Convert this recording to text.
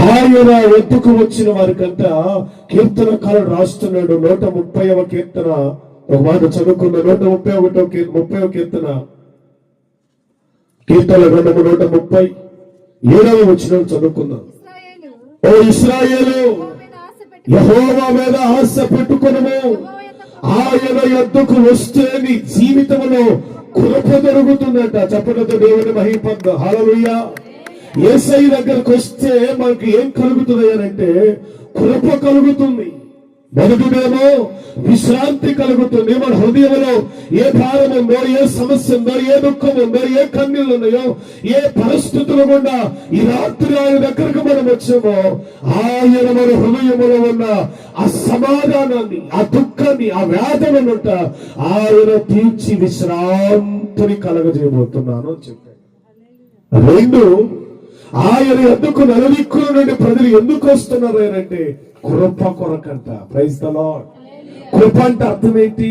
ఆయన ఎత్తుకు వచ్చిన వారికంట కీర్తనకారుడు రాస్తున్నాడు. 130వ కీర్తన ఒక మాట చదువుకున్న 130వ కీర్తన కీర్తన గ్రంథము 137వ వచనం చదువుకుందాం. ఓ ఇశ్రాయేలు, యెహోవా మీద ఆశ పెట్టుకొనుము. ఆయన ఎద్దుకు వస్తే నీ జీవితంలో కృప దొరుకుతుందంట. చెప్పడంతో దేవుని మహిమ. హల్లెలూయా. యేసయ్య దగ్గరకు వస్తే మనకి ఏం కలుగుతుంది అంటే కృప కలుగుతుంది. మొదటిదేమో విశ్రాంతి కలుగుతుంది. మన హృదయంలో ఏ భారం ఉందో, ఏ సమస్య ఉందో, ఏ దుఃఖం ఉందో, ఏ కన్నీళ్ళు ఉన్నాయో, ఏ పరిస్థితులు గుండా ఈ రాత్రి ఆయన దగ్గరకు మనం వచ్చామో ఆయన మన హృదయంలో ఉన్న ఆ సమాధానాన్ని, ఆ దుఃఖాన్ని, ఆ వేదననుంట ఆయన తీర్చి విశ్రాంతిని కలగజేయబోతున్నాను అని చెప్పాడు. రెండు, ఆయన ఎందుకు నలుదిక్కుల నుండి ప్రజలు ఎందుకు వస్తున్నారు అంటే కృప కొరకంట. Praise the Lord. కృప అంటే అర్థం ఏంటి?